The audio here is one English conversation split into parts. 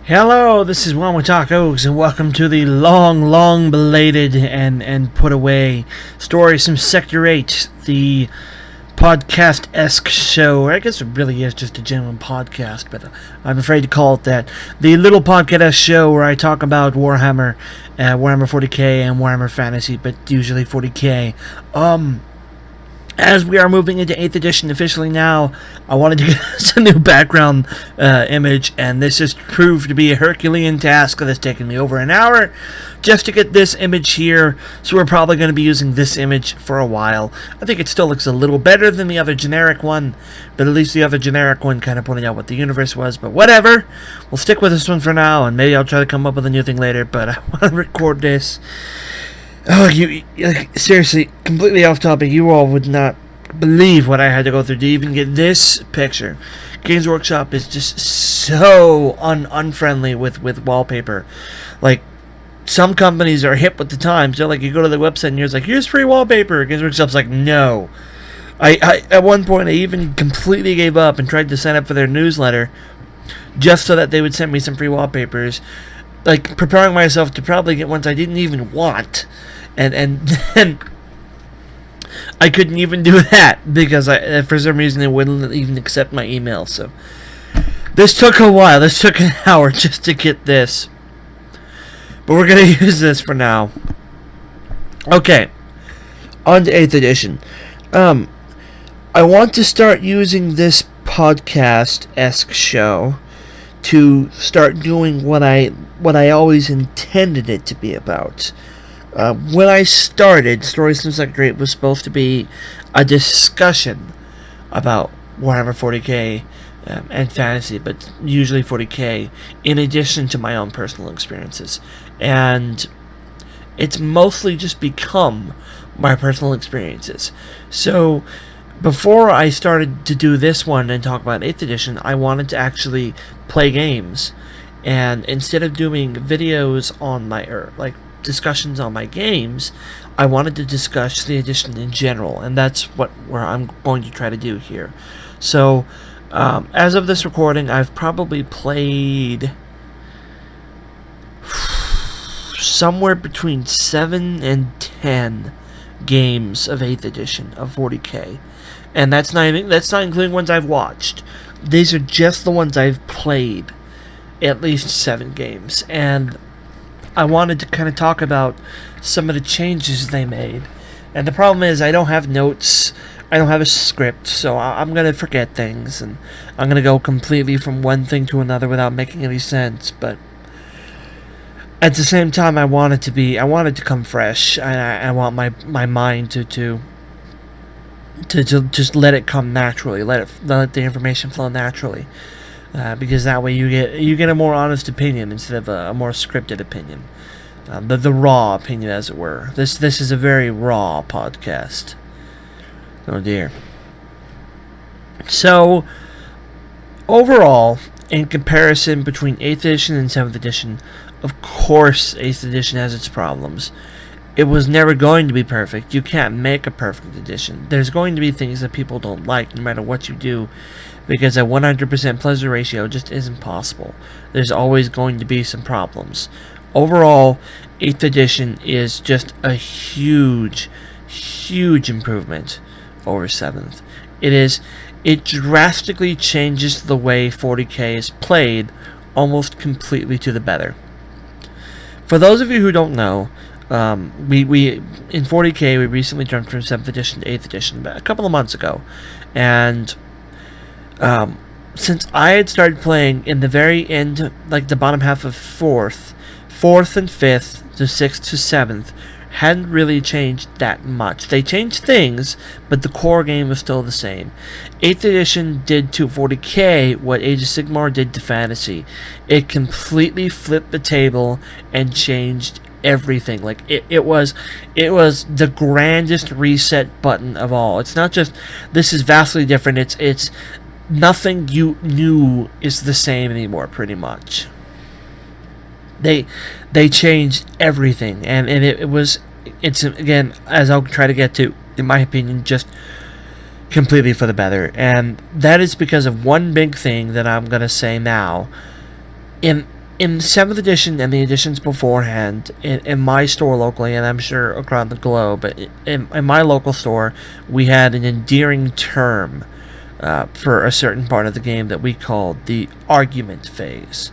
Hello, this is WellArmedWithTacos, and welcome to the long belated and put away stories from Sector 8, the podcast-esque show. I guess it really is just a genuine podcast, but I'm afraid to call it that. The little podcast show where I talk about Warhammer, Warhammer 40k, and Warhammer Fantasy, but usually 40k. As we are moving into 8th edition officially now, I wanted to get us a new background image, and this has proved to be a Herculean task that's taken me over an hour just to get this image here, so we're probably going to be using this image for a while. I think it still looks a little better than the other generic one, but at least the other generic one kind of pointing out what the universe was, but whatever. We'll stick with this one for now, and maybe I'll try to come up with a new thing later, but I want to record this. Oh, seriously, completely off topic, you all would not believe what I had to go through to even get this picture. Games Workshop is just so unfriendly with wallpaper. Like, some companies are hip with the times. They're like, you go to the website and you're like, here's free wallpaper. Games Workshop's like, no. I at one point, I even completely gave up and tried to sign up for their newsletter just so that they would send me some free wallpapers. Like, preparing myself to probably get ones I didn't even want. And then I couldn't even do that because for some reason they wouldn't even accept my email. So this took a while. This took an hour just to get this. But we're going to use this for now. Okay. On to 8th edition. I want to start using this podcast-esque show to start doing what I always intended it to be about. When I started, Stories from Sector 8 was supposed to be a discussion about Warhammer 40k and fantasy, but usually 40k, in addition to my own personal experiences. And it's mostly just become my personal experiences. So, before I started to do this one and talk about 8th edition, I wanted to actually play games. And instead of doing videos on discussions on my games, I wanted to discuss the edition in general, and that's where I'm going to try to do here. So, as of this recording, I've probably played somewhere between 7 and 10 games of 8th edition of 40k, and that's not including ones I've watched. These are just the ones I've played, at least 7 games, and I wanted to kind of talk about some of the changes they made. And the problem is I don't have notes, I don't have a script, so I'm going to forget things, and I'm going to go completely from one thing to another without making any sense. But at the same time, I wanted to come fresh. I want my mind to just let it come naturally, let the information flow naturally. Because that way you get a more honest opinion instead of a more scripted opinion, the raw opinion, as it were. This is a very raw podcast. Oh dear. So overall, in comparison between 8th edition and 7th edition, of course 8th edition has its problems. It was never going to be perfect. You can't make a perfect edition. There's going to be things that people don't like no matter what you do, because a 100% pleasure ratio just isn't possible. There's always going to be some problems. Overall, 8th edition is just a huge improvement over 7th. It drastically changes the way 40k is played almost completely to the better. For those of you who don't know, we in 40k we recently jumped from 7th edition to 8th edition about a couple of months ago, and since I had started playing in the very end, like the bottom half of 4th and 5th to 6th to 7th hadn't really changed that much. They changed things, but the core game was still the same. 8th edition did to 40k what Age of Sigmar did to fantasy. It completely flipped the table and changed everything. Like it was the grandest reset button of all. It's not just this is vastly different. It's nothing you knew is the same anymore, pretty much. They changed everything, and it's again, as I'll try to get to, in my opinion, just completely for the better. And that is because of one big thing that I'm gonna say now. In in 7th edition and the editions beforehand, in my store locally, and I'm sure across the globe, but in my local store, we had an endearing term for a certain part of the game that we called the argument phase.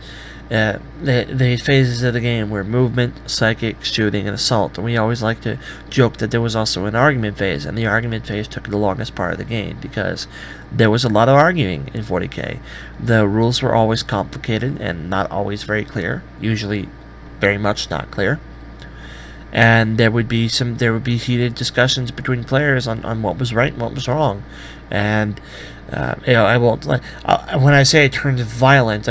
The phases of the game were movement, psychic, shooting, and assault. And we always like to joke that there was also an argument phase, and the argument phase took the longest part of the game because there was a lot of arguing in 40k. The rules were always complicated and not always very clear, usually very much not clear. And there would be heated discussions between players on what was right and what was wrong. And I won't when I say it turns violent,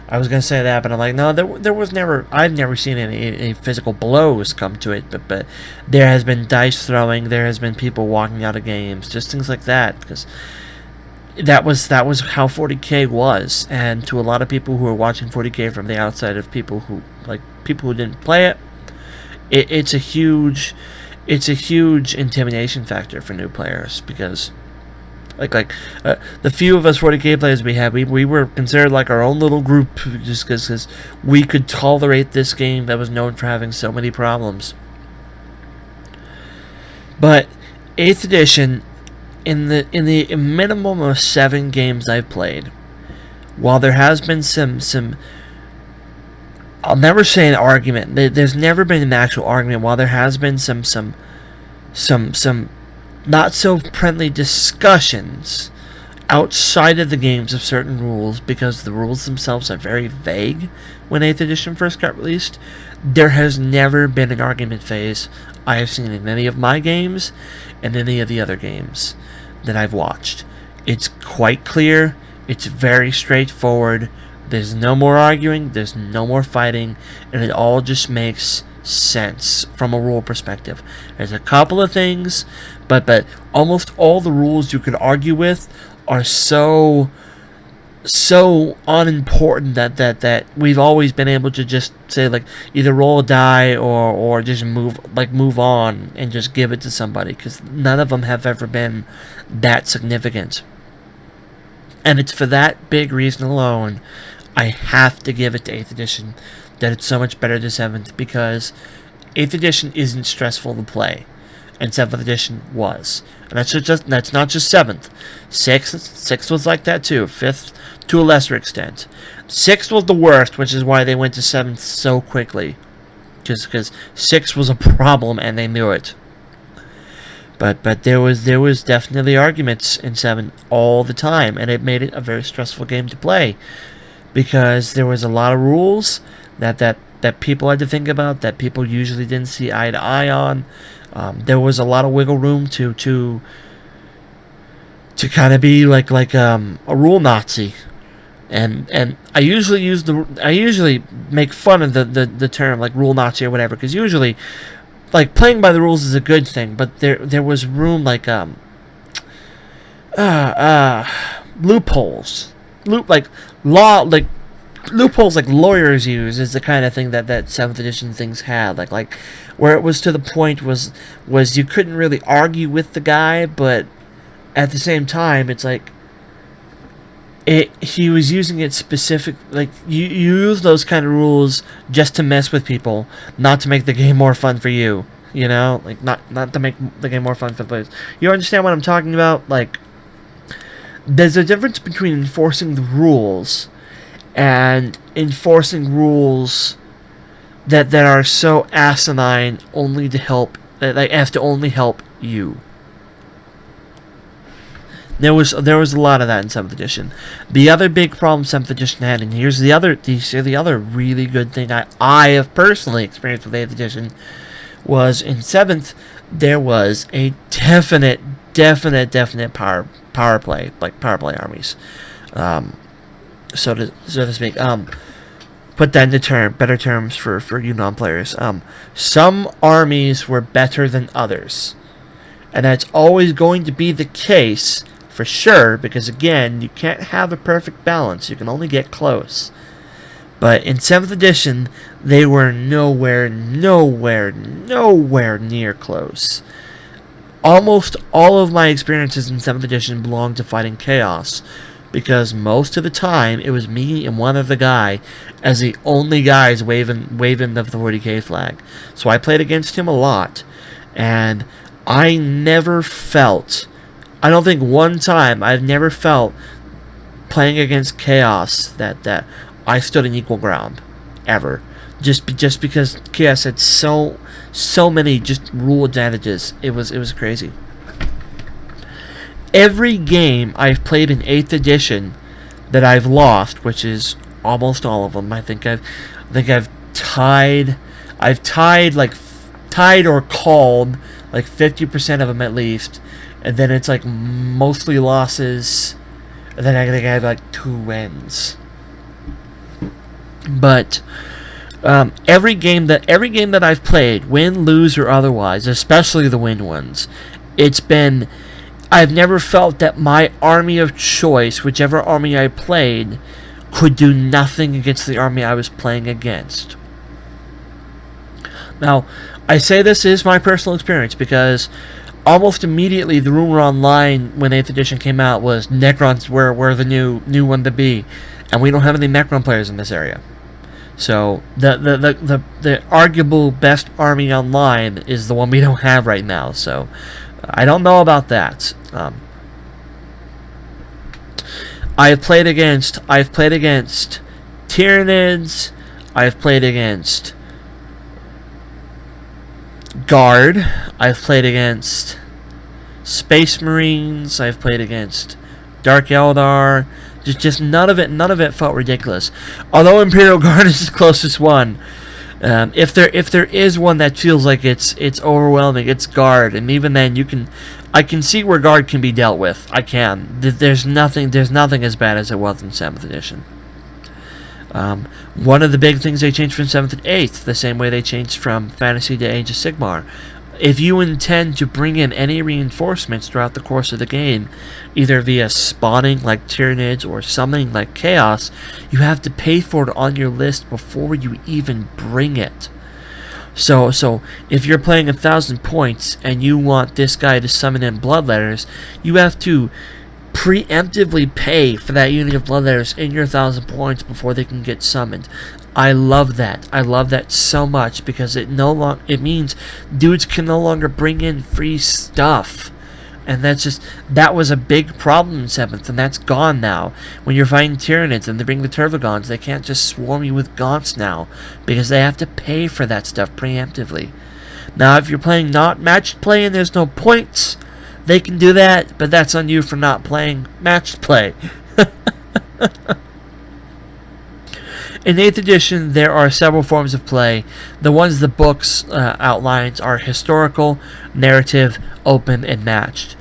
I was gonna say that, but I'm like, no, there was never. I've never seen any physical blows come to it, but there has been dice throwing. There has been people walking out of games, just things like that, because that was how 40k was, and to a lot of people who are watching 40k from the outside of people who didn't play it, it's a huge intimidation factor for new players because. The few of us 40k players we had, we were considered like our own little group just because we could tolerate this game that was known for having so many problems. But 8th edition, in the minimum of 7 games I've played, while there has been some I'll never say an argument. There's never been an actual argument. While there has been some not so friendly discussions outside of the games of certain rules, because the rules themselves are very vague when 8th edition first got released, there has never been an argument phase I have seen in any of my games and any of the other games that I've watched. It's quite clear, it's very straightforward, there's no more arguing, there's no more fighting, and it all just makes sense from a rule perspective. There's a couple of things, but almost all the rules you could argue with are so unimportant that we've always been able to just say, like, either roll a die or just move on and just give it to somebody, because none of them have ever been that significant. And it's for that big reason alone I have to give it to 8th edition, that it's so much better than 7th, because 8th edition isn't stressful to play, and 7th edition was. And that's not just 7th. 6th was like that too. 5th to a lesser extent. 6th was the worst, which is why they went to 7th so quickly, just because 6th was a problem and they knew it. But there was definitely arguments in 7 all the time, and it made it a very stressful game to play, because there was a lot of rules that people had to think about, that people usually didn't see eye to eye on. There was a lot of wiggle room to kind of be like a rule Nazi, and I usually make fun of the term like rule Nazi or whatever, because usually like playing by the rules is a good thing, but there was room like loopholes, loopholes like lawyers use is the kind of thing that 7th edition things had, like where it was to the point was you couldn't really argue with the guy, but at the same time it's like he was using it specific, like you use those kind of rules just to mess with people, not to make the game more fun for you, you know, like not to make the game more fun for the players. You understand what I'm talking about? Like, there's a difference between enforcing the rules and enforcing rules that are so asinine only to help, like have to only help you. There was a lot of that in 7th edition. The other big problem 7th edition had, and here's the other really good thing I have personally experienced with 8th edition, was in 7th there was a definite power play, like power play armies. So to speak. Put that into better terms for you non-players. Some armies were better than others, and that's always going to be the case for sure, because again, you can't have a perfect balance. You can only get close. But in 7th edition, they were nowhere near close. Almost all of my experiences in 7th edition belong to fighting chaos, because most of the time it was me and one other guy as the only guys waving the 40k flag. So I played against him a lot, and I never felt, I don't think one time I've never felt playing against Chaos that I stood in equal ground ever. Just because Chaos had so many just rule advantages. It was crazy. Every game I've played in 8th edition that I've lost, which is almost all of them. I think I've tied or called like 50% of them at least, and then it's like mostly losses, and then I think I have like 2 wins. But every game that I've played, win, lose, or otherwise, especially the win ones, I've never felt that my army of choice, whichever army I played, could do nothing against the army I was playing against. Now, I say this is my personal experience because almost immediately the rumor online when 8th edition came out was Necrons were the new one to be, and we don't have any Necron players in this area. So the arguable best army online is the one we don't have right now. So I don't know about that. I've played against Tyranids. I've played against Guard. I've played against Space Marines. I've played against Dark Eldar. Just none of it felt ridiculous. Although Imperial Guard is the closest one. If there is one that feels like it's overwhelming, it's Guard, and even then I can see where Guard can be dealt with. I can. There's nothing as bad as it was in 7th edition. One of the big things they changed from 7th to 8th, the same way they changed from Fantasy to Age of Sigmar. If you intend to bring in any reinforcements throughout the course of the game, either via spawning like Tyranids or summoning like Chaos, you have to pay for it on your list before you even bring it. So if you're playing 1,000 points and you want this guy to summon in Bloodletters, you have to preemptively pay for that unit of Bloodletters in your 1,000 points before they can get summoned. I love that. I love that so much because it means dudes can no longer bring in free stuff. And that was a big problem in 7th, and that's gone now. When you're fighting Tyranids and they bring the Turvagons, they can't just swarm you with Gaunts now, because they have to pay for that stuff preemptively. Now, if you're playing not matched play and there's no points, they can do that, but that's on you for not playing matched play. In 8th edition, there are several forms of play. The ones the books outlines are historical, narrative, open, and matched.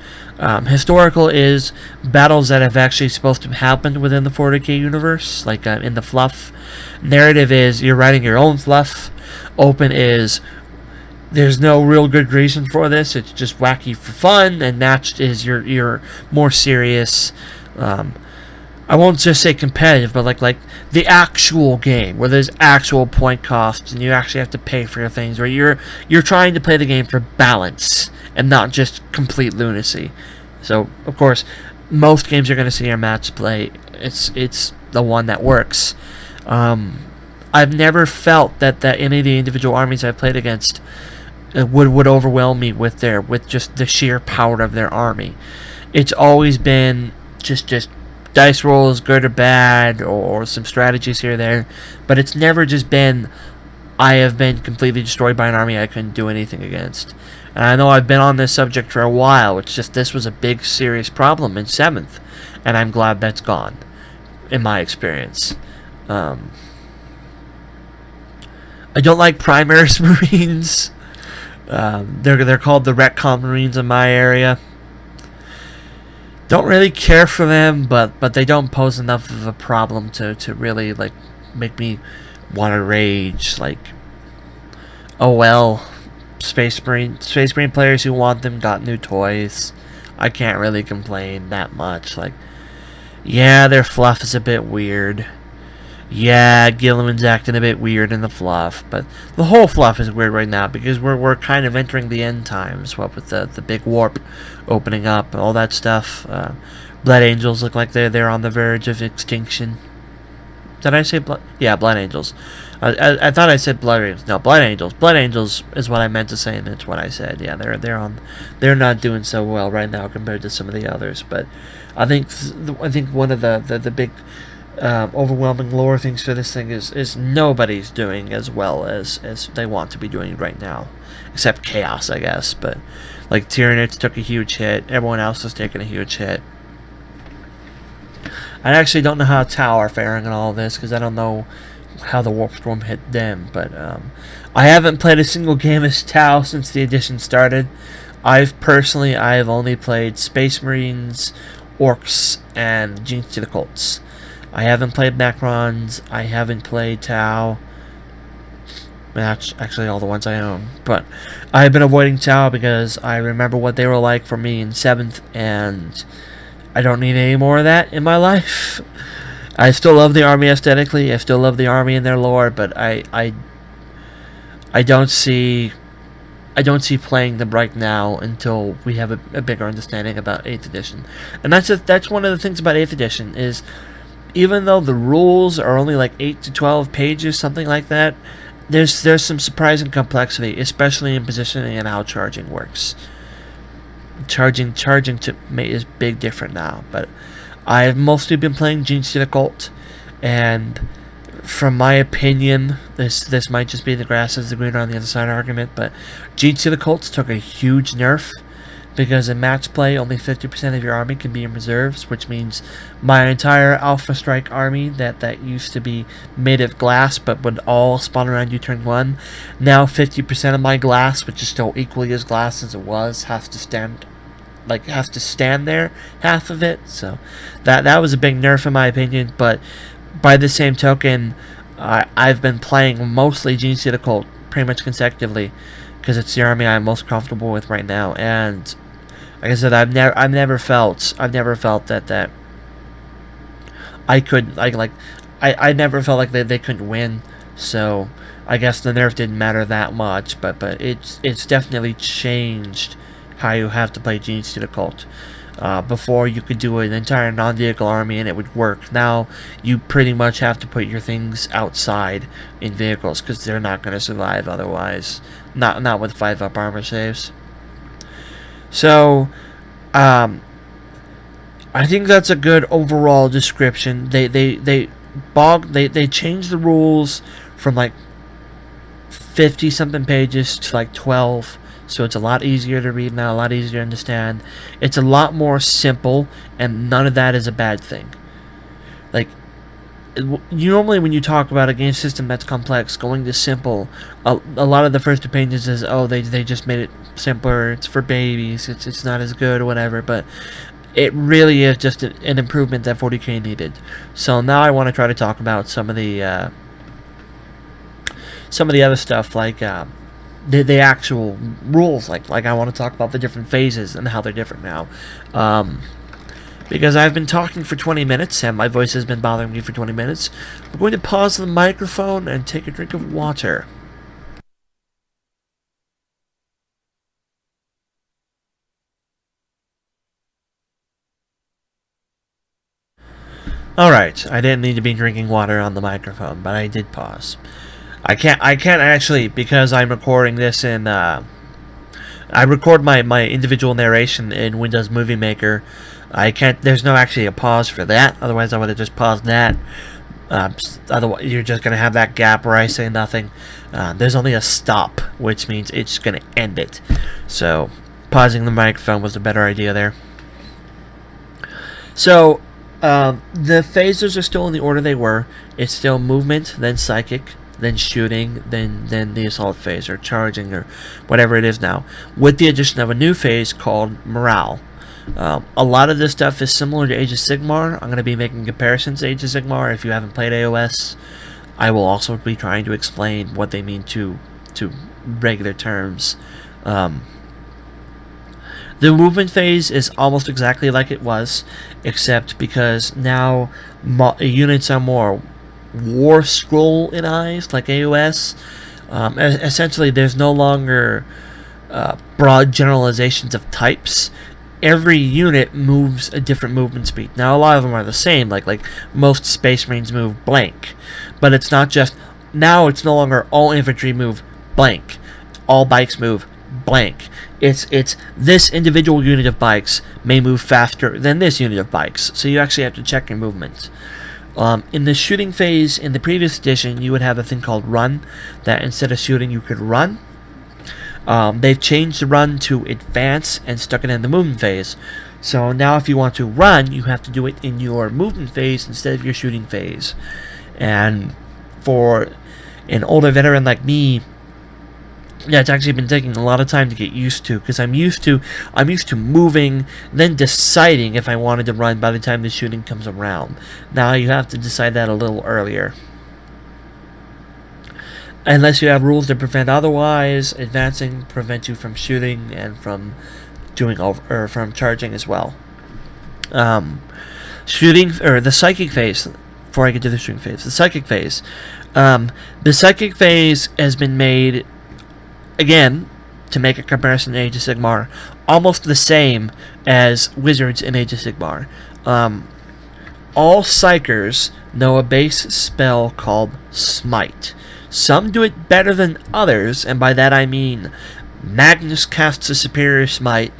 Historical is battles that have actually supposed to happen within the 40k universe, like in the fluff. Narrative is you're writing your own fluff. Open is there's no real good reason for this. It's just wacky for fun. And matched is your more serious. I won't just say competitive, but like the actual game where there's actual point costs and you actually have to pay for your things, where you're trying to play the game for balance and not just complete lunacy. So of course, most games you're going to see are match play. It's the one that works. I've never felt that any of the individual armies I've played against would overwhelm me with just the sheer power of their army. It's always been just dice rolls, good or bad, or some strategies here or there, but it's never just been I have been completely destroyed by an army I couldn't do anything against. And I know I've been on this subject for a while. It's just this was a big, serious problem in 7th, and I'm glad that's gone, in my experience. I don't like Primaris Marines. They're called the Retcon Marines in my area. Don't really care for them, but they don't pose enough of a problem to really like make me want to rage. Like, oh well, Space Marine players who want them got new toys. I can't really complain that much. Like, yeah, their fluff is a bit weird. Yeah, Gilliman's acting a bit weird in the fluff, but the whole fluff is weird right now because we're kind of entering the end times. What with the big warp opening up and all that stuff. Blood Angels look like they're on the verge of extinction. Did I say blood? Yeah, Blood Angels. I thought I said Blood Angels. No, Blood Angels. Blood Angels is what I meant to say, and it's what I said. Yeah, they're not doing so well right now compared to some of the others. But I think one of the big overwhelming lore things for this thing is nobody's doing as well as they want to be doing right now, except Chaos, I guess. But like Tyranids took a huge hit. Everyone else has taken a huge hit. I actually don't know how Tau are faring in all of this, because I don't know how the Warp Storm hit them, but I haven't played a single game as Tau since the edition started. I've only played Space Marines, Orcs, and Genes to the Cults. I haven't played Necrons, I haven't played Tau. That's actually all the ones I own, but I've been avoiding Tau because I remember what they were like for me in 7th, and I don't need any more of that in my life. I still love the army aesthetically. I still love the army and their lore, but I don't see playing them right now until we have a bigger understanding about 8th edition. And that's one of the things about 8th edition is, even though the rules are only like 8 to 12 pages, something like that, there's some surprising complexity, especially in positioning and how charging works. Charging to me is big different now, but I've mostly been playing Genes to the Cult, and from my opinion, this might just be the grass is the greener on the other side argument, but Genes to the Cults took a huge nerf, because in match play, only 50% of your army can be in reserves, which means my entire Alpha Strike army that used to be made of glass but would all spawn around you turn 1, now 50% of my glass, which is still equally as glass as it was, has to stand there, half of it. So that was a big nerf in my opinion, but by the same token, I've been playing mostly Genes to the Cult pretty much consecutively, because it's the army I'm most comfortable with right now. And like I said, I've never felt that I could I never felt like they couldn't win. So I guess the nerf didn't matter that much, but it's definitely changed how you have to play Genes to the Cult. Before, you could do an entire non-vehicle army and it would work. Now you pretty much have to put your things outside in vehicles, because they're not going to survive otherwise. Not with 5-up armor saves. So I think that's a good overall description. They changed the rules from like 50 something pages to like 12. So it's a lot easier to read now, a lot easier to understand. It's a lot more simple, and none of that is a bad thing. Like, normally when you talk about a game system that's complex, going to simple, a lot of the first opinions is, oh, they just made it simpler, it's for babies, it's not as good or whatever, but it really is just an improvement that 40k needed. So now I want to try to talk about some of the other stuff, like the actual rules. Like I want to talk about the different phases and how they're different now. Because I've been talking for 20 minutes and my voice has been bothering me for 20 minutes. I'm going to pause the microphone and take a drink of water. Alright, I didn't need to be drinking water on the microphone, but I did pause. I can't actually, because I'm recording this in, I record my individual narration in Windows Movie Maker. There's no actually a pause for that, otherwise I would have just paused that. Otherwise, you're just going to have that gap where I say nothing. There's only a stop, which means it's going to end it. So, pausing the microphone was a better idea there. So, the phases are still in the order they were. It's still movement, then psychic, then shooting, then the assault phase, or charging, or whatever it is now, with the addition of a new phase called morale. A lot of this stuff is similar to Age of Sigmar. I'm going to be making comparisons to Age of Sigmar. If you haven't played AOS, I will also be trying to explain what they mean to regular terms. The movement phase is almost exactly like it was, except because now units are more war scroll in eyes, like AOS. Essentially, there's no longer broad generalizations of types. every unit moves a different movement speed. Now a lot of them are the same, like most Space Marines move blank, but it's not just, now it's no longer all infantry move blank, all bikes move blank. It's this individual unit of bikes may move faster than this unit of bikes, so you actually have to check your movement. In the shooting phase, in the previous edition, you would have a thing called run, that instead of shooting you could run. They've changed the run to advance and stuck it in the movement phase. So now if you want to run, you have to do it in your movement phase instead of your shooting phase. And for an older veteran like me, yeah, it's actually been taking a lot of time to get used to, because I'm used to moving, then deciding if I wanted to run by the time the shooting comes around. Now you have to decide that a little earlier. Unless you have rules that prevent otherwise, advancing prevents you from shooting and from from charging as well. Shooting, or the psychic phase. Before I get to the shooting phase, the psychic phase. The psychic phase has been made, again, to make a comparison to Age of Sigmar, almost the same as wizards in Age of Sigmar. All psychers know a base spell called Smite. Some do it better than others, and by that I mean Magnus casts a superior Smite,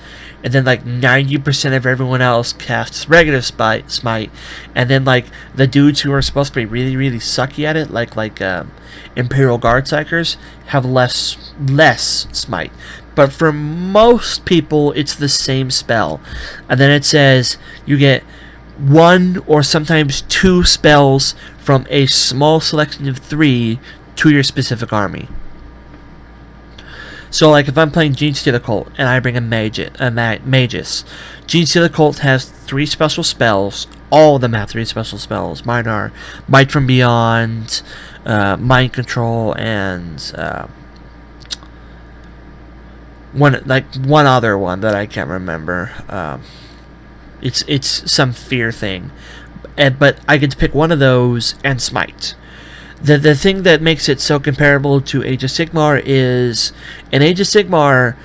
and then like 90% of everyone else casts regular Smite, and then like the dudes who are supposed to be really, really sucky at it, like Imperial Guard Psychers, have less Smite. But for most people, it's the same spell. And then it says you get 1 or sometimes 2 spells from a small selection of 3 to your specific army. So, like, if I'm playing Genestealer Cult and I bring a Magus, Genestealer Cult has 3 special spells. All of them have 3 special spells. Mine are Might from Beyond, Mind Control, and one other one that I can't remember. It's some fear thing, but I get to pick one of those and Smite. The thing that makes it so comparable to Age of Sigmar is, in Age of Sigmar,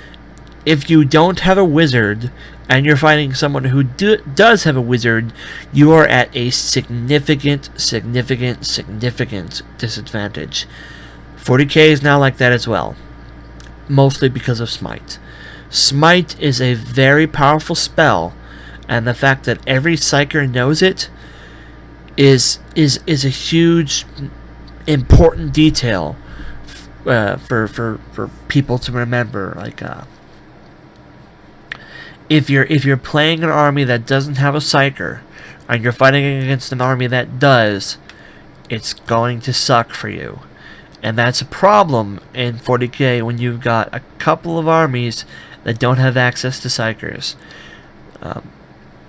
if you don't have a wizard and you're fighting someone who does have a wizard, you are at a significant disadvantage. 40k is now like that as well, mostly because of Smite. Smite is a very powerful spell, and the fact that every Psyker knows it is a huge important detail for people to remember. Like, if you're playing an army that doesn't have a Psyker and you're fighting against an army that does, it's going to suck for you. And that's a problem in 40k when you've got a couple of armies that don't have access to Psychers.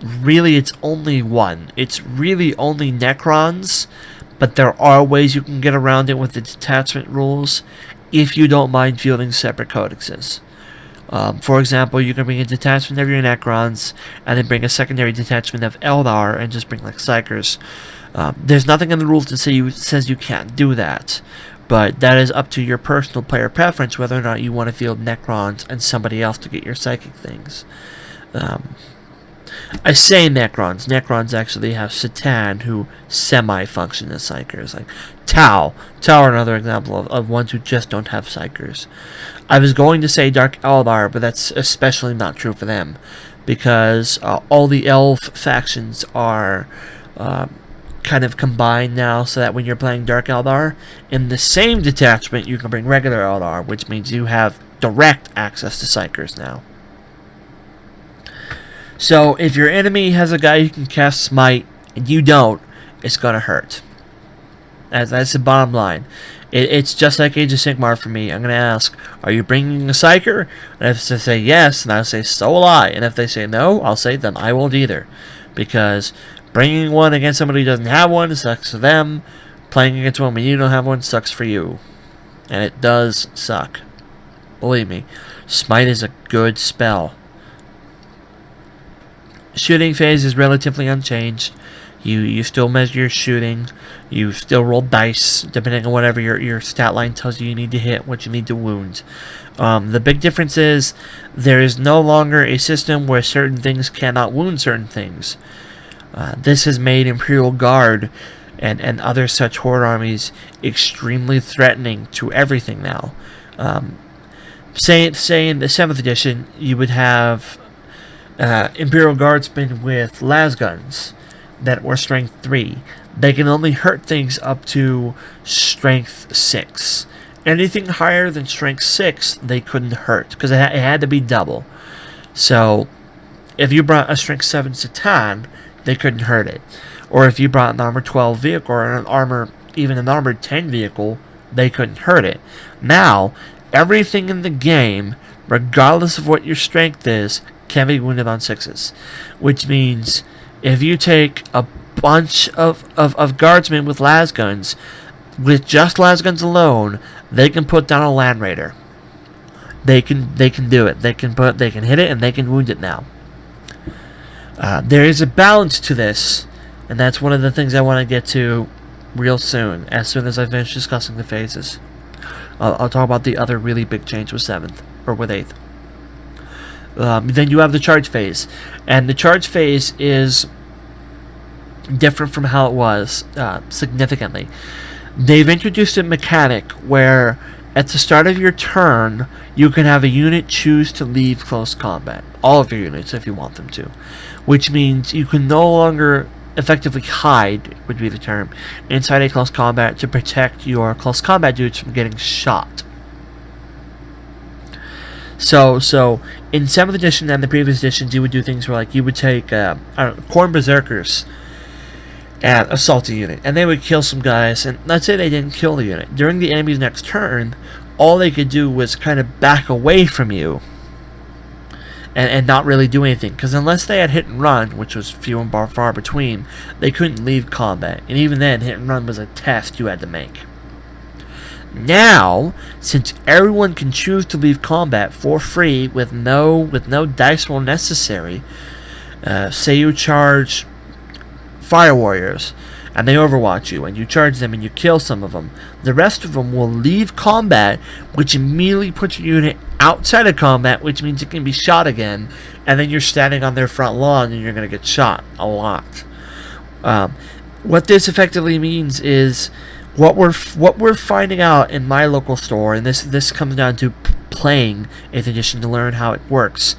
Really, it's only one. It's really only Necrons, but there are ways you can get around it with the detachment rules if you don't mind fielding separate codexes. For example, you can bring a detachment of your Necrons and then bring a secondary detachment of Eldar and just bring like Psychers. There's nothing in the rules that says you can't do that, but that is up to your personal player preference whether or not you want to field Necrons and somebody else to get your psychic things. I say Necrons. Necrons actually have Satan, who semi-function as Psychers. Like Tau are another example of ones who just don't have Psychers. I was going to say Dark Eldar, but that's especially not true for them, because all the Elf factions are kind of combined now, so that when you're playing Dark Eldar, in the same detachment you can bring regular Eldar, which means you have direct access to Psychers now. So, if your enemy has a guy who can cast Smite, and you don't, it's gonna hurt. That's the bottom line. It's just like Age of Sigmar for me. I'm gonna ask, are you bringing a Psyker? And if they say yes, then I'll say, so will I. And if they say no, I'll say, then I won't either. Because bringing one against somebody who doesn't have one sucks for them. Playing against one when you don't have one sucks for you. And it does suck. Believe me. Smite is a good spell. Shooting phase is relatively unchanged. You still measure your shooting. You still roll dice, depending on whatever your stat line tells you need to hit, what you need to wound. The big difference is there is no longer a system where certain things cannot wound certain things. This has made Imperial Guard and other such horde armies extremely threatening to everything now. Say in the 7th edition, you would have Imperial Guardsmen with lasguns that were strength 3. They can only hurt things up to strength 6. Anything higher than strength 6, they couldn't hurt, because it had to be double. So, if you brought a strength 7 Satan, they couldn't hurt it. Or if you brought an armor 12 vehicle, or even an armored 10 vehicle, they couldn't hurt it. Now, everything in the game, regardless of what your strength is, can be wounded on 6s. Which means, if you take a bunch of guardsmen with lasguns, with just lasguns alone, they can put down a land raider. They can do it. They can hit it and they can wound it now. There is a balance to this, and that's one of the things I want to get to real soon as I finish discussing the phases. I'll talk about the other really big change with 7th, or with 8th. Then you have the charge phase, and the charge phase is different from how it was significantly. They've introduced a mechanic where at the start of your turn you can have a unit choose to leave close combat. All of your units, if you want them to. Which means you can no longer effectively hide, would be the term, inside a close combat to protect your close combat dudes from getting shot. So in 7th edition and the previous editions, you would do things where, like, you would take Khorne Berserkers and assault a unit, and they would kill some guys, and let's say they didn't kill the unit. During the enemy's next turn, all they could do was kind of back away from you and not really do anything, because unless they had hit and run, which was few and far between, they couldn't leave combat, and even then, hit and run was a test you had to make. Now, since everyone can choose to leave combat for free with no dice roll necessary, say you charge Fire Warriors, and they overwatch you, and you charge them and you kill some of them, the rest of them will leave combat, which immediately puts your unit outside of combat, which means it can be shot again, and then you're standing on their front lawn and you're going to get shot a lot. What this effectively means is what we're finding out in my local store, and this comes down to playing 8th edition to learn how it works.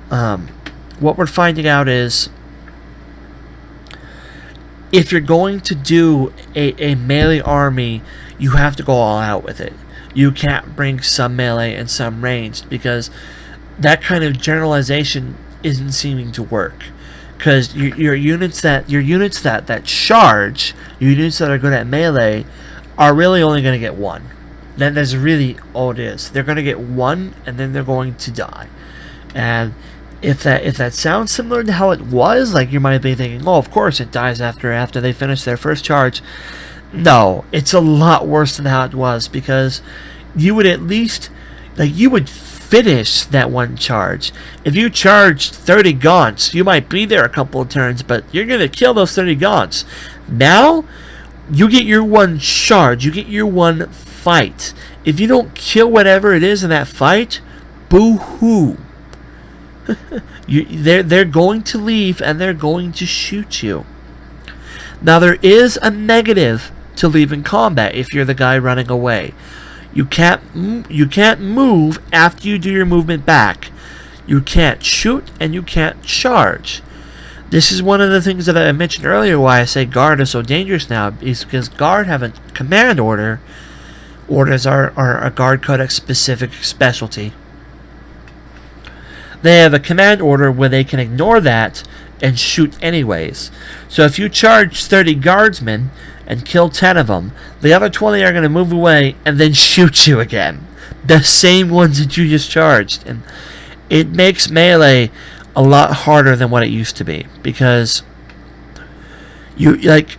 What we're finding out is, if you're going to do a melee army, you have to go all out with it. You can't bring some melee and some ranged, because that kind of generalization isn't seeming to work. Because your units that charge, your units that are good at melee, are really only going to get one. That's really all it is. They're going to get one, and then they're going to die. And if that sounds similar to how it was, like, you might be thinking, oh, of course it dies after they finish their first charge. No, it's a lot worse than how it was, because you would at least, like, you would finish that one charge. If you charged 30 gaunts, you might be there a couple of turns, but you're going to kill those 30 gaunts. Now, you get your one charge, you get your one fight. If you don't kill whatever it is in that fight, boo-hoo. They're going to leave and they're going to shoot you. Now, there is a negative to leaving combat if you're the guy running away. You can't move after you do your movement back. You can't shoot and you can't charge. This is one of the things that I mentioned earlier why I say Guard is so dangerous now, is because Guard have a command order. Orders are a Guard Codex specific specialty. They have a command order where they can ignore that and shoot anyways. So if you charge 30 guardsmen and kill 10 of them, the other 20 are going to move away and then shoot you again. The same ones that you just charged. And it makes melee a lot harder than what it used to be, because you, like,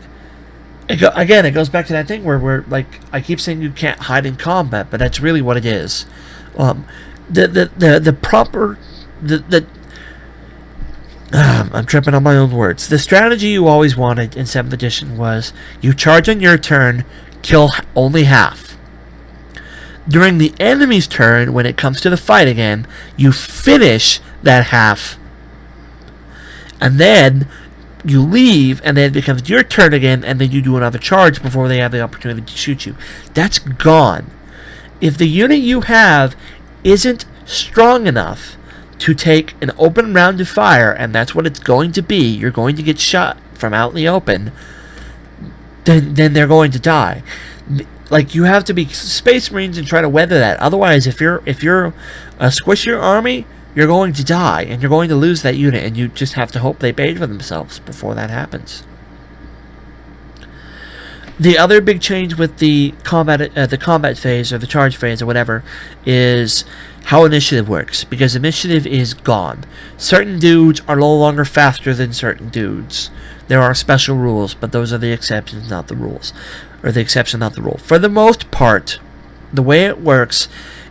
again, it goes back to that thing where like, I keep saying you can't hide in combat, but that's really what it is. I'm tripping on my own words. The strategy you always wanted in 7th edition was you charge on your turn, kill only half. During the enemy's turn, when it comes to the fight again, you finish that half, and then you leave, and then it becomes your turn again, and then you do another charge before they have the opportunity to shoot you. That's gone. If the unit you have isn't strong enough to take an open round of fire, and that's what it's going to be, you're going to get shot from out in the open, then they're going to die. Like, you have to be Space Marines and try to weather that. Otherwise, if you're squish your army, you're going to die, and you're going to lose that unit, and you just have to hope they pay for themselves before that happens. The other big change with the combat phase, or the charge phase, or whatever, is how initiative works, because initiative is gone. Certain dudes are no longer faster than certain dudes. There are special rules, but those are the exceptions, not the rules. Or the exception, not the rule. For the most part, the way it works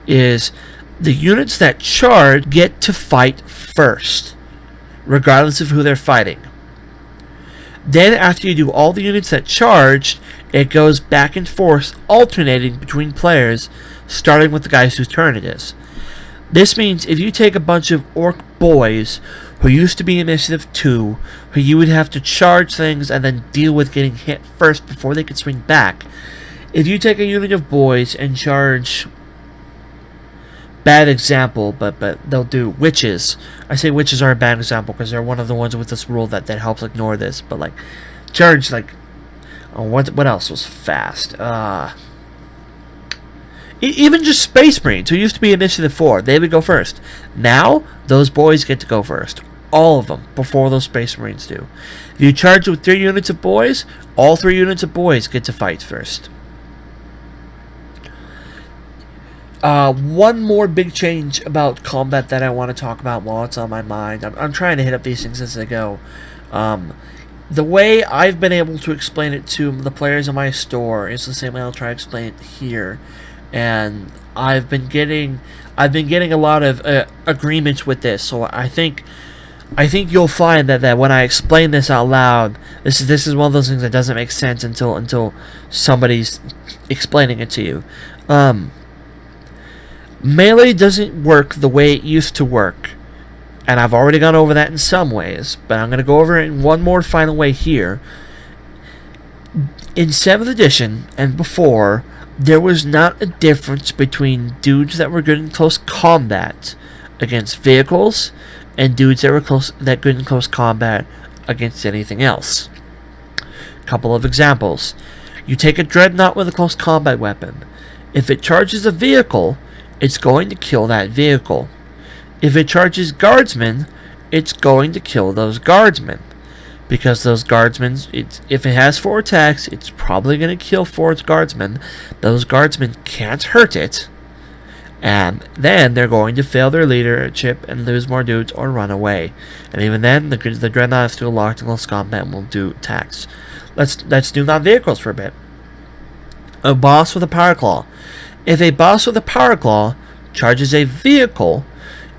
is the units that charge get to fight first, regardless of who they're fighting. Then, after you do all the units that charged, it goes back and forth, alternating between players, starting with the guys whose turn it is. This means if you take a bunch of orc boys who used to be initiative 2, who you would have to charge things and then deal with getting hit first before they could swing back, if you take a unit of boys and charge, bad example, but they'll do witches. I say witches are a bad example because they're one of the ones with this rule that helps ignore this, but like charge, like, oh, what else was fast? Even just Space Marines, who used to be Initiative 4, they would go first. Now, those boys get to go first. All of them, before those Space Marines do. If you charge with 3 units of boys, all 3 units of boys get to fight first. One more big change about combat that I want to talk about while it's on my mind. I'm trying to hit up these things as I go. The way I've been able to explain it to the players in my store is the same way I'll try to explain it here. And I've been getting a lot of agreements with this, so I think you'll find that when I explain this out loud, this is one of those things that doesn't make sense until somebody's explaining it to you. Melee doesn't work the way it used to work, and I've already gone over that in some ways, but I'm going to go over it in one more final way here. In 7th edition and before, there was not a difference between dudes that were good in close combat against vehicles and dudes that were good in close combat against anything else. Couple of examples. You take a dreadnought with a close combat weapon. If it charges a vehicle, it's going to kill that vehicle. If it charges guardsmen, it's going to kill those guardsmen. Because those guardsmen, if it has 4 attacks, it's probably going to kill 4 guardsmen. Those guardsmen can't hurt it. And then they're going to fail their leadership and lose more dudes or run away. And even then, the dreadnought is still locked in close combat and will do attacks. Let's do non-vehicles for a bit. A boss with a power claw. If a boss with a power claw charges a vehicle,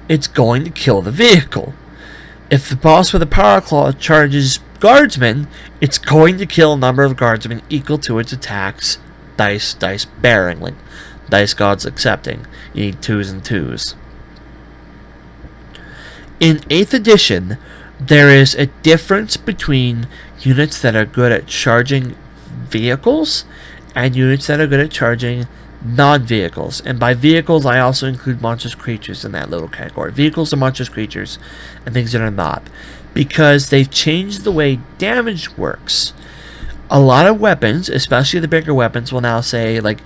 it's going to kill the vehicle. If the boss with a power claw charges guardsmen, it's going to kill a number of guardsmen equal to its attacks, dice bearingly. Dice gods accepting. You need 2s and 2s. In 8th edition, there is a difference between units that are good at charging vehicles and units that are good at charging non-vehicles. And by vehicles, I also include monstrous creatures in that little category. Vehicles are monstrous creatures and things that are not, because they've changed the way damage works. A lot of weapons, especially the bigger weapons, will now say like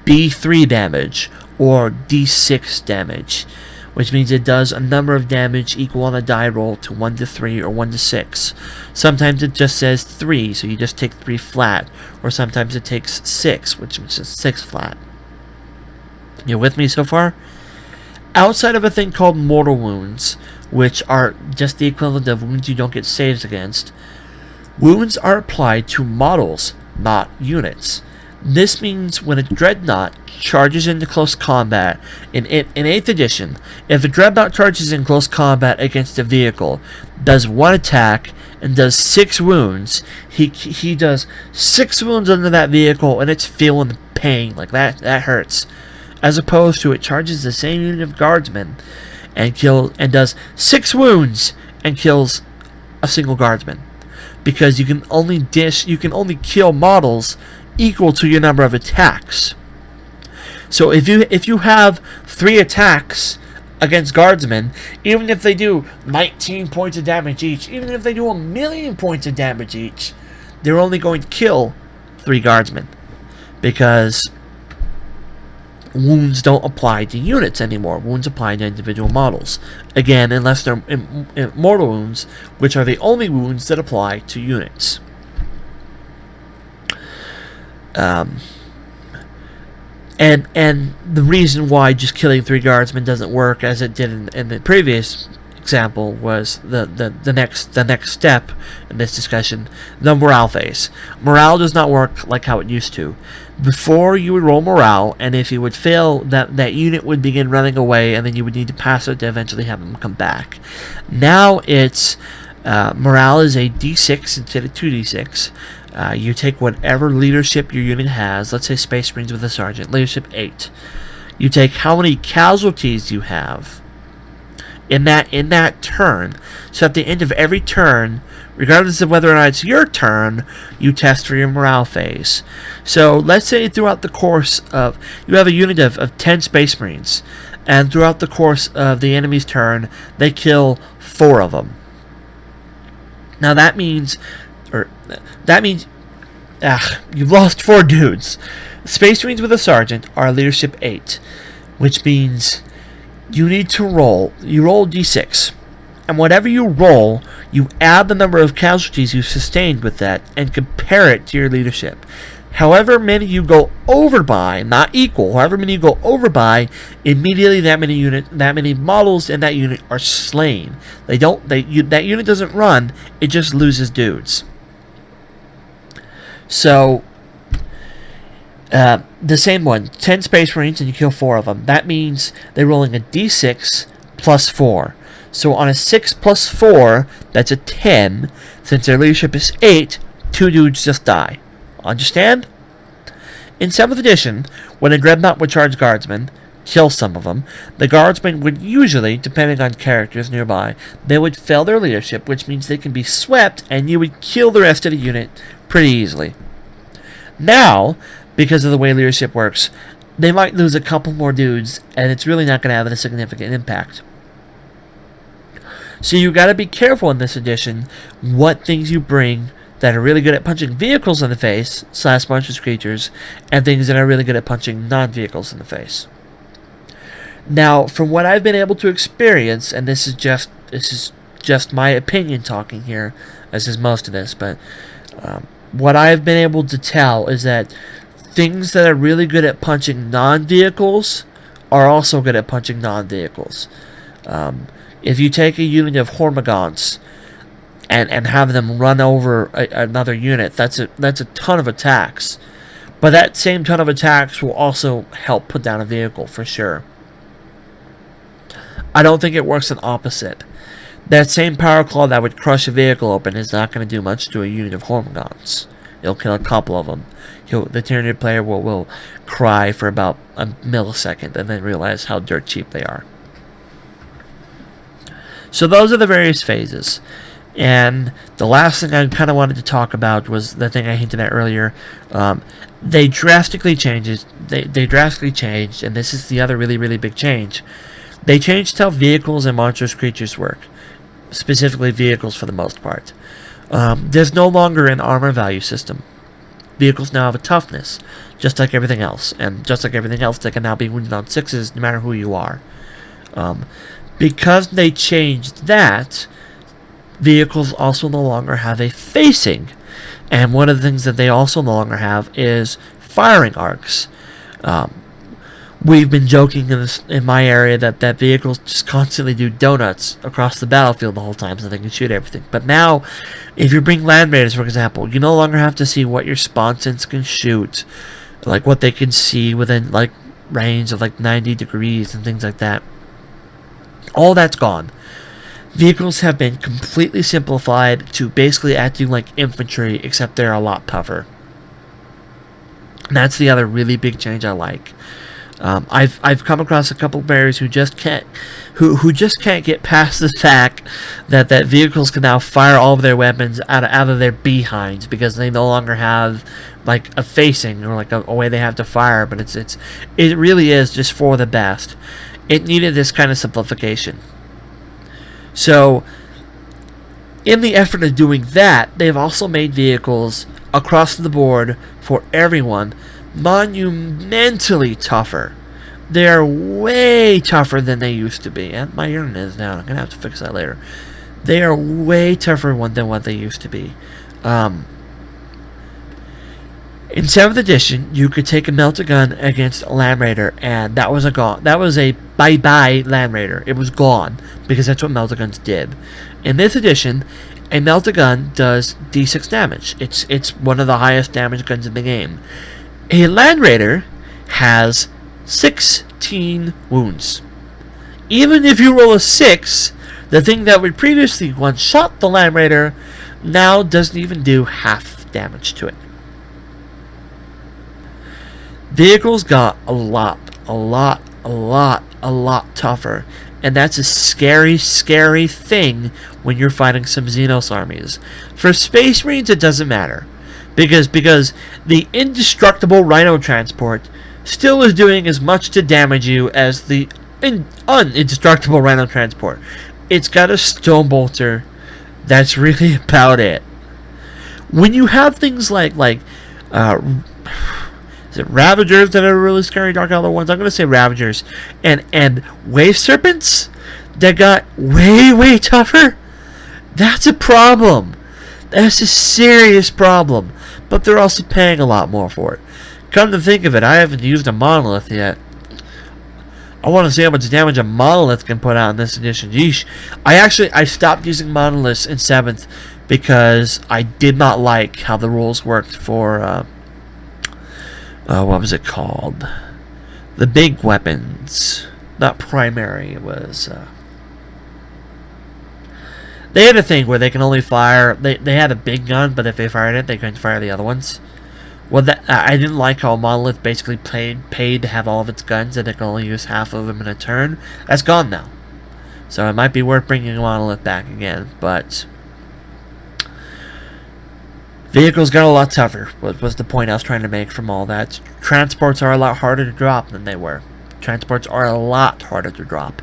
B3 damage or D6 damage, which means it does a number of damage equal on a die roll to 1 to 3 or 1 to 6. Sometimes it just says 3, so you just take 3 flat, or sometimes it takes 6, which is 6 flat. You with me so far? Outside of a thing called mortal wounds, which are just the equivalent of wounds you don't get saves against, wounds are applied to models, not units. This means when a dreadnought charges into close combat in 8th edition, if a dreadnought charges in close combat against a vehicle, does 1 attack and does 6 wounds, he does 6 wounds under that vehicle, and it's feeling pain. Like that hurts. As opposed to it charges the same unit of guardsmen and does 6 wounds and kills a single guardsman, because you can only kill models equal to your number of attacks. So if you have 3 attacks against guardsmen, even if they do 19 points of damage each, even if they do 1,000,000 points of damage each, they're only going to kill 3 guardsmen, because wounds don't apply to units anymore. Wounds apply to individual models. Again, unless they're mortal wounds, which are the only wounds that apply to units. And the reason why just killing 3 guardsmen doesn't work as it did in the previous example was the next step in this discussion, the morale phase. Morale does not work like how it used to. Before, you would roll morale, and if you would fail, that unit would begin running away, and then you would need to pass it to eventually have them come back. Now it's morale is a d6 instead of 2d6. You take whatever leadership your unit has. Let's say Space Marines with a sergeant, leadership 8. You take how many casualties you have in that turn. So at the end of every turn, regardless of whether or not it's your turn, you test for your morale phase. So let's say throughout the course of, you have a unit of 10 Space Marines, and throughout the course of the enemy's turn, they kill 4 of them. Now that means you've lost 4 dudes. Space Marines with a sergeant are leadership 8, which means you need to roll. You roll d6, and whatever you roll, you add the number of casualties you sustained with that and compare it to your leadership. However many you go over by, not equal, however many you go over by, immediately that many models in that unit are slain. That unit doesn't run, it just loses dudes. So the same one, 10 Space Marines and you kill 4 of them. That means they're rolling a d6 plus 4. So on a 6 plus 4, that's a 10. Since their leadership is 8, 2 dudes just die. Understand? In 7th edition, when a dreadnought would charge guardsmen, kill some of them, the guardsmen would usually, depending on characters nearby, they would fail their leadership, which means they can be swept and you would kill the rest of the unit pretty easily. Now, because of the way leadership works, they might lose a couple more dudes, and it's really not going to have a significant impact. So you got to be careful in this edition what things you bring that are really good at punching vehicles in the face, / monstrous creatures, and things that are really good at punching non-vehicles in the face. Now, from what I've been able to experience, and this is just my opinion talking here, as is most of this, but what I've been able to tell is that things that are really good at punching non-vehicles are also good at punching non-vehicles. If you take a unit of Hormagaunts and have them run over another unit, that's a ton of attacks. But that same ton of attacks will also help put down a vehicle for sure. I don't think it works an opposite. That same Power Claw that would crush a vehicle open is not going to do much to a unit of Hormagaunts. It'll kill a couple of them. The Tyranid player will cry for about a millisecond and then realize how dirt cheap they are. So those are the various phases. And the last thing I kind of wanted to talk about was the thing I hinted at earlier. They drastically changed. They drastically changed, and this is the other really, really big change. They changed how vehicles and monstrous creatures work. Specifically vehicles for the most part. There's no longer an armor value system. Vehicles now have a toughness, just like everything else. And just like everything else, they can now be wounded on 6s no matter who you are. Because they changed that, vehicles also no longer have a facing. And one of the things that they also no longer have is firing arcs. We've been joking in my area that vehicles just constantly do donuts across the battlefield the whole time so they can shoot everything. But now, if you bring Land Raiders, for example, you no longer have to see what your sponsons can shoot like what they can see within like range of like 90 degrees and things like that. All that's gone. Vehicles have been completely simplified to basically acting like infantry, except they're a lot tougher. And that's the other really big change I like. I've come across a couple of players who just can't get past the fact that vehicles can now fire all of their weapons out of their behinds, because they no longer have like a facing or like a way they have to fire. But it really is just for the best. It needed this kind of simplification. So, in the effort of doing that, they've also made vehicles across the board for everyone monumentally tougher. They're way tougher than they used to be. And my internet is down. I'm going to have to fix that later. They are way tougher than what they used to be. In 7th edition, you could take a melta gun against a Land Raider, and that was a bye-bye Land Raider. It was gone, because that's what melta guns did. In this edition, a melta gun does D6 damage. It's one of the highest damage guns in the game. A Land Raider has 16 wounds. Even if you roll a 6, the thing that would previously one-shot the Land Raider now doesn't even do half damage to it. Vehicles got a lot tougher, and that's a scary, scary thing when you're fighting some Xenos armies. For Space Marines, it doesn't matter, because the indestructible Rhino transport still is doing as much to damage you as the unindestructible Rhino transport. It's got a stone bolter. That's really about it. When you have things like is it Ravagers that are really scary, Dark Elder ones? I'm going to say Ravagers. And Wave Serpents that got way tougher? That's a problem. That's a serious problem. But they're also paying a lot more for it. Come to think of it, I haven't used a Monolith yet. I want to see how much damage a Monolith can put out in this edition. Yeesh. I stopped using Monoliths in 7th because I did not like how the rules worked for... what was it called? The big weapons. Not primary, it was... they had a thing where they can only fire... They had a big gun, but if they fired it, they couldn't fire the other ones. Well, I didn't like how Monolith basically paid to have all of its guns, and it can only use half of them in a turn. That's gone now. So it might be worth bringing Monolith back again, but... Vehicles got a lot tougher, was the point I was trying to make from all that. Transports are a lot harder to drop than they were. Transports are a lot harder to drop.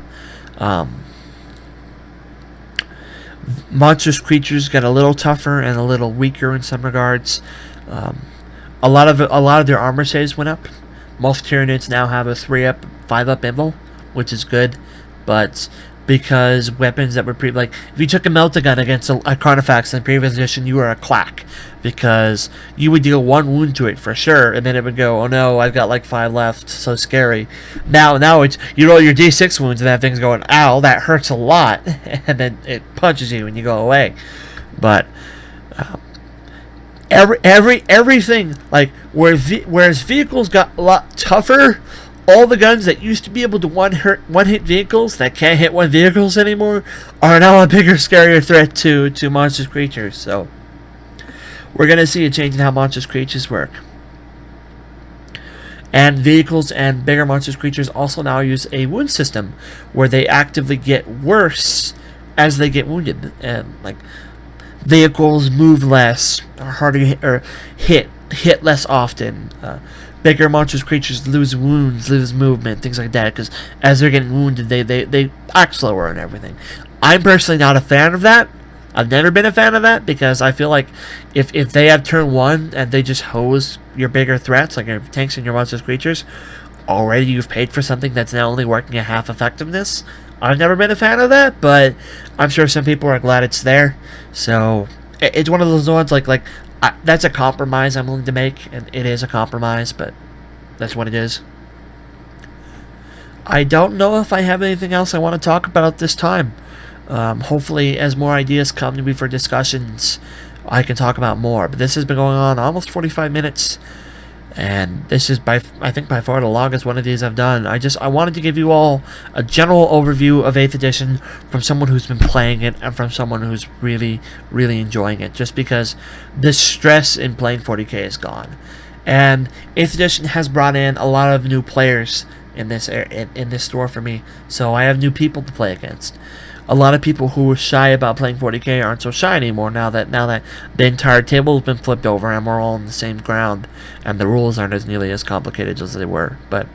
Monstrous creatures got a little tougher and a little weaker in some regards. A lot of their armor saves went up. Most Tyranids now have a 3-up, 5-up invul, which is good, but because weapons that were like if you took a melta gun against a Carnifex in the previous edition, you were a clack, because you would deal 1 wound to it for sure, and then it would go, oh no, I've got like 5 left, so scary. Now it's you roll your D6 wounds and that thing's going, ow, that hurts a lot, and then it punches you and you go away. But everything, like whereas vehicles got a lot tougher, all the guns that used to be able to one-hit vehicles that can't hit one vehicles anymore are now a bigger, scarier threat to monstrous creatures. So we're going to see a change in how monstrous creatures work. And vehicles and bigger monstrous creatures also now use a wound system where they actively get worse as they get wounded. And like vehicles move less, are harder to hit, or hit less often. Bigger monstrous creatures lose wounds, lose movement, things like that, because as they're getting wounded, they act slower and everything. I'm personally not a fan of that. I've never been a fan of that, because I feel like if they have turn 1 and they just hose your bigger threats, like your tanks and your monstrous creatures, already you've paid for something that's now only working at half effectiveness. I've never been a fan of that, but I'm sure some people are glad it's there. So it's one of those ones like that's a compromise I'm willing to make, and it is a compromise, but that's what it is. I don't know if I have anything else I want to talk about this time. Hopefully, as more ideas come to me for discussions, I can talk about more. But this has been going on almost 45 minutes. And this is I think by far the longest one of these I've done. I wanted to give you all a general overview of 8th edition from someone who's been playing it and from someone who's really enjoying it, just because the stress in playing 40k is gone. And 8th edition has brought in a lot of new players in this store for me, so I have new people to play against. A lot of people who were shy about playing 40k aren't so shy anymore now that the entire table has been flipped over and we're all on the same ground, and the rules aren't as nearly as complicated as they were. But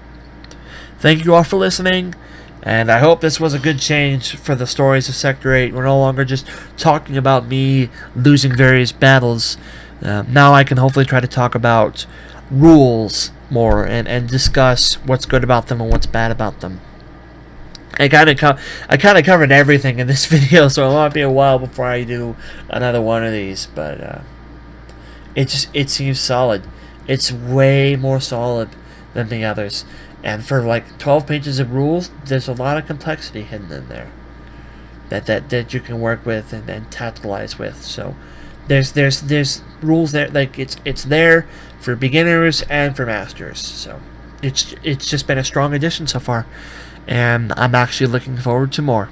thank you all for listening, and I hope this was a good change for the stories of Sector 8. We're no longer just talking about me losing various battles. Now I can hopefully try to talk about rules more and discuss what's good about them and what's bad about them. I kind of covered everything in this video, so it might be a while before I do another one of these. But it seems solid. It's way more solid than the others, and for like 12 pages of rules, there's a lot of complexity hidden in there that you can work with and tacticalize with. So there's rules there, like it's there for beginners and for masters. So it's just been a strong addition so far, and I'm actually looking forward to more.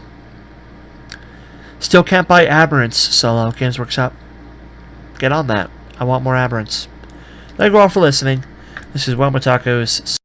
Still can't buy Aberrants, Solo Games Workshop. Get on that. I want more Aberrants. Thank you all for listening. This is WellArmedWithTacos.